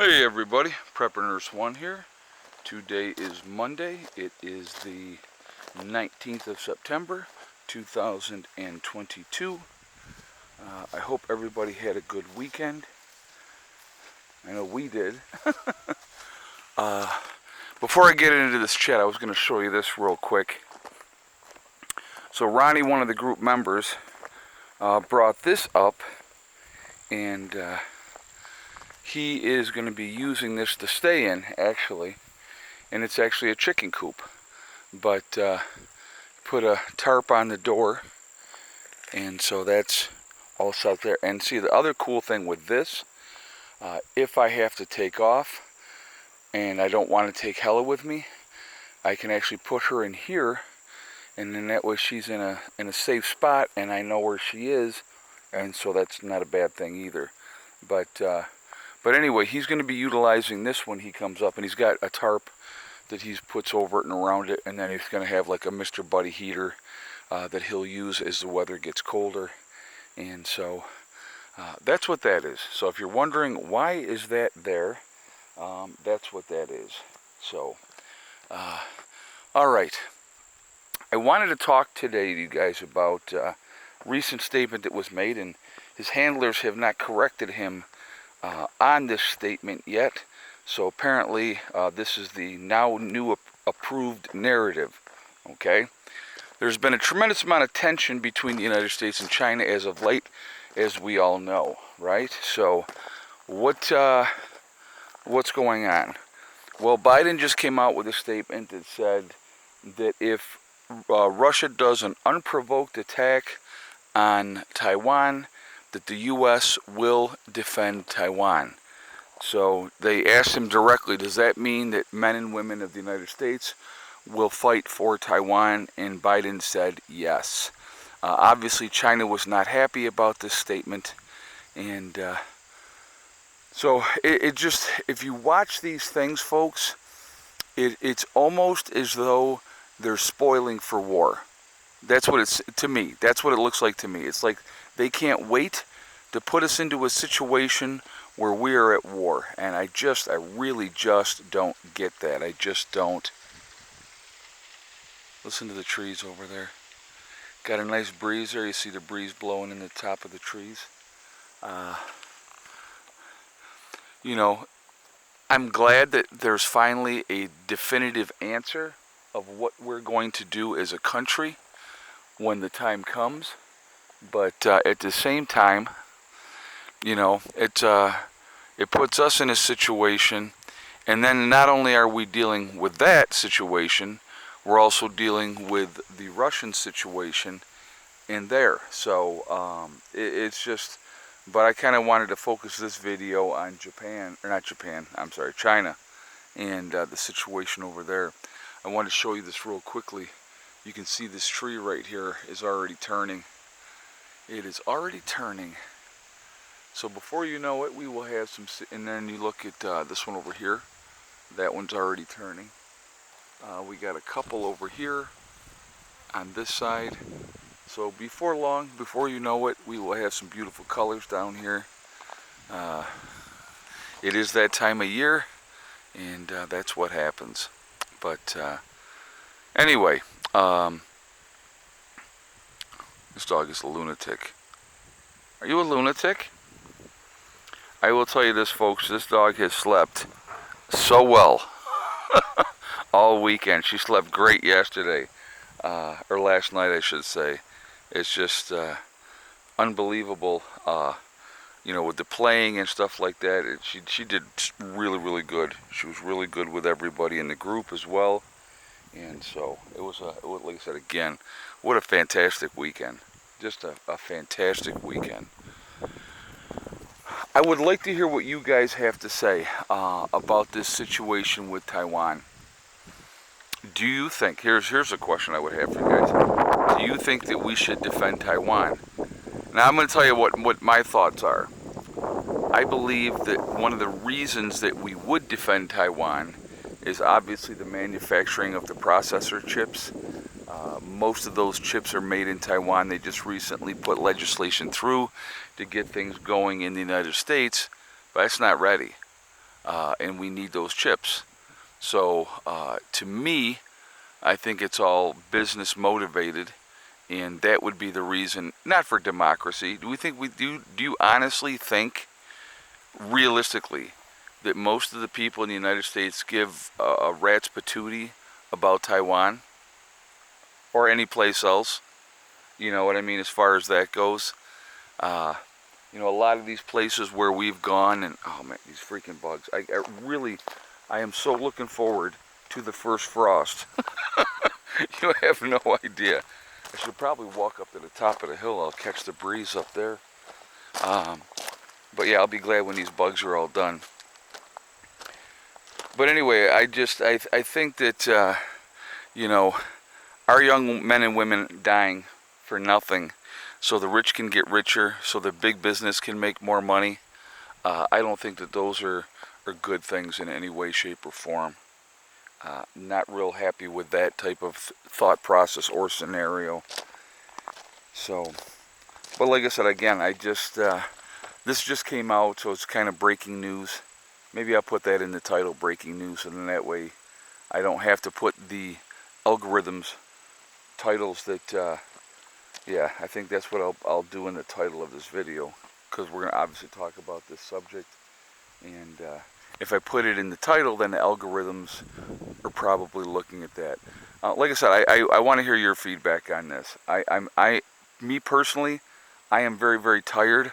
Hey everybody, Prepper Nurse 1 here. Today is Monday. It is the 19th of September, 2022. I hope everybody had a good weekend. I know we did. Before I get into this chat, I was going to show you this real quick. So Ronnie, one of the group members, brought this up, and he is going to be using this to stay in, actually. And it's actually a chicken coop. But put a tarp on the door, and so that's all set there. And see, the other cool thing with this, if I have to take off and I don't want to take Hella with me, I can actually put her in here, and then that way she's in a safe spot and I know where she is, and so that's not a bad thing either. But anyway, he's going to be utilizing this when he comes up, and he's got a tarp that he puts over it and around it, and then he's going to have like a Mr. Buddy heater that he'll use as the weather gets colder. And so that's what that is. So if you're wondering why is that there, that's what that is. So all right, I wanted to talk today to you guys about a recent statement that was made, and his handlers have not corrected him on this statement yet. So apparently this is the now new approved narrative. Okay, there's been a tremendous amount of tension between the United States and China as of late, as we all know, right? So what's going on? Well, Biden just came out with a statement that said that if Russia does an unprovoked attack on Taiwan, that the U.S. will defend Taiwan. So they asked him directly, does that mean that men and women of the United States will fight for Taiwan? And Biden said yes. Obviously, China was not happy about this statement. And so it just, if you watch these things, folks, it's almost as though they're spoiling for war. That's what it's, to me, that's what it looks like to me. It's like they can't wait to put us into a situation where we are at war. And I really just don't get that. I just don't. Listen to the trees over there. Got a nice breeze there. You see the breeze blowing in the top of the trees. You know, I'm glad that there's finally a definitive answer of what we're going to do as a country when the time comes. But at the same time, you know, it puts us in a situation, and then not only are we dealing with that situation, we're also dealing with the Russian situation in there. So it's just, but I kind of wanted to focus this video on China, and the situation over there. I want to show you this real quickly. You can see this tree right here is already turning. It is already turning. So before you know it, we will have some, and then you look at this one over here. That one's already turning. We got a couple over here on this side. So before long, before you know it, we will have some beautiful colors down here. It is that time of year, and that's what happens. But anyway, this dog is a lunatic. Are you a lunatic? I will tell you this, folks, this dog has slept so well all weekend. She slept great yesterday, or last night I should say. It's just unbelievable, you know, with the playing and stuff like that. She did really, really good. She was really good with everybody in the group as well. And so it was, like I said again, what a fantastic weekend. Just a fantastic weekend. I would like to hear what you guys have to say about this situation with Taiwan. Do you think, here's a question I would have for you guys. Do you think that we should defend Taiwan? Now I'm going to tell you what my thoughts are. I believe that one of the reasons that we would defend Taiwan is obviously the manufacturing of the processor chips. Most of those chips are made in Taiwan. They just recently put legislation through to get things going in the United States, but it's not ready. and we need those chips. So to me, I think it's all business motivated, and that would be the reason, not for democracy. Do you honestly think, realistically, that most of the people in the United States give a rat's patootie about Taiwan or any place else? You know what I mean, as far as that goes. You know, a lot of these places where we've gone, and oh man, these freaking bugs. I am so looking forward to the first frost. You have no idea. I should probably walk up to the top of the hill. I'll catch the breeze up there. But yeah, I'll be glad when these bugs are all done. But anyway, I think that, you know, our young men and women dying for nothing so the rich can get richer, so the big business can make more money. I don't think that those are good things in any way, shape, or form. Not real happy with that type of thought process or scenario. So, but like I said, again, this just came out, so it's kind of breaking news. Maybe I'll put that in the title, breaking news, and then that way I don't have to put the algorithms titles that, yeah, I think that's what I'll do in the title of this video, because we're going to obviously talk about this subject. And if I put it in the title, then the algorithms are probably looking at that. Like I said, I want to hear your feedback on this. Me personally, I am very, very tired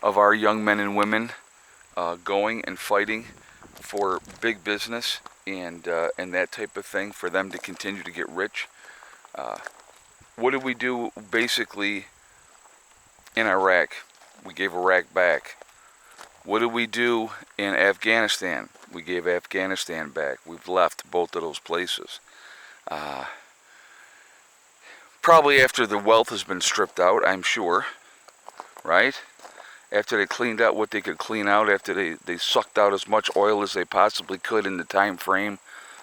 of our young men and women going and fighting for big business and that type of thing, for them to continue to get rich. What did we do basically in Iraq? We gave Iraq back. What did we do in Afghanistan? We gave Afghanistan back. We've left both of those places. Probably after the wealth has been stripped out, I'm sure, right? After they cleaned out what they could clean out, after they sucked out as much oil as they possibly could in the time frame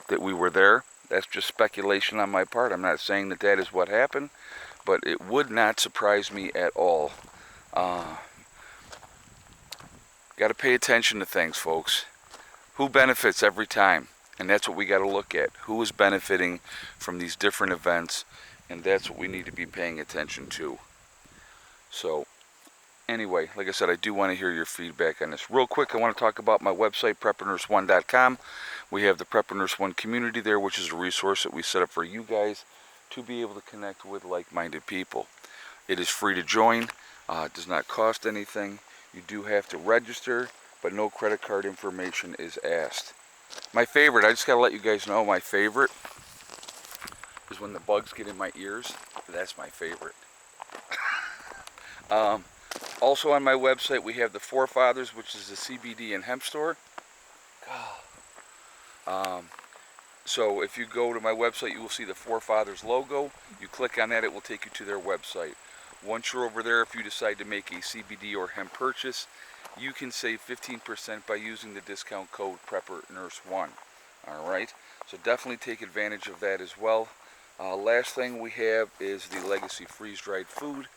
that we were there. That's just speculation on my part. I'm not saying that that is what happened, but it would not surprise me at all. Got to pay attention to things, folks. Who benefits every time? And that's what we got to look at. Who is benefiting from these different events? And that's what we need to be paying attention to. So, anyway, like I said, I do want to hear your feedback on this. Real quick, I want to talk about my website, PrepperNurse1.com. We have the Prepper Nurse 1 community there, which is a resource that we set up for you guys to be able to connect with like-minded people. It is free to join. It does not cost anything. You do have to register, but no credit card information is asked. My favorite, I just got to let you guys know, my favorite is when the bugs get in my ears. That's my favorite. Also on my website, we have the Forefathers, which is the CBD and hemp store. So if you go to my website, you will see the Forefathers logo. You click on that, it will take you to their website. Once you're over there, if you decide to make a CBD or hemp purchase, you can save 15% by using the discount code PrepperNurse1. Alright, so definitely take advantage of that as well. Last thing we have is the Legacy freeze-dried food,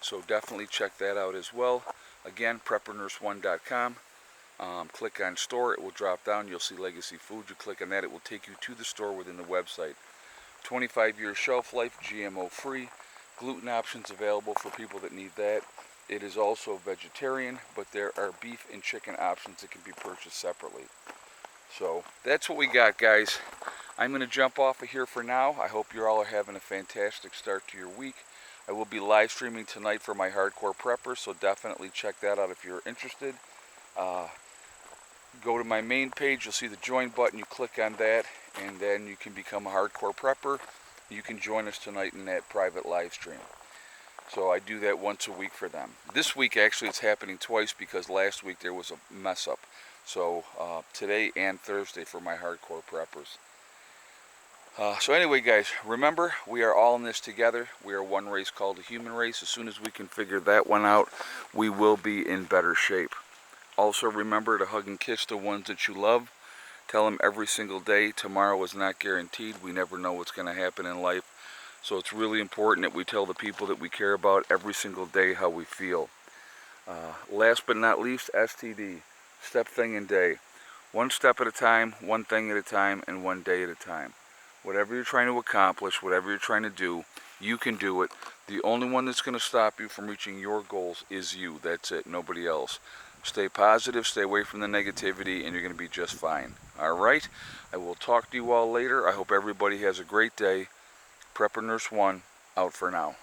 so definitely check that out as well. Again, PrepperNurse1.com. Click on store, it will drop down, you'll see Legacy Food. You click on that, it will take you to the store within the website. 25-year shelf life, GMO free, gluten options available for people that need that. It is also vegetarian, but there are beef and chicken options that can be purchased separately. So that's what we got, guys. I'm going to jump off of here for now. I hope you all are having a fantastic start to your week. I will be live streaming tonight for my hardcore preppers, so definitely check that out if you're interested. Go to my main page, you'll see the join button, you click on that, and then you can become a hardcore prepper. You can join us tonight in that private live stream. So I do that once a week for them. This week actually it's happening twice because last week there was a mess up. So today and Thursday for my hardcore preppers. So anyway, guys, remember, we are all in this together. We are one race called the human race. As soon as we can figure that one out, we will be in better shape. Also, remember to hug and kiss the ones that you love. Tell them every single day, tomorrow is not guaranteed. We never know what's going to happen in life. So it's really important that we tell the people that we care about every single day how we feel. Last but not least, STD, Step Thing and Day. One step at a time, one thing at a time, and one day at a time. Whatever you're trying to accomplish, whatever you're trying to do, you can do it. The only one that's going to stop you from reaching your goals is you. That's it, nobody else. Stay positive, stay away from the negativity, and you're going to be just fine. All right? I will talk to you all later. I hope everybody has a great day. Prepper Nurse 1, out for now.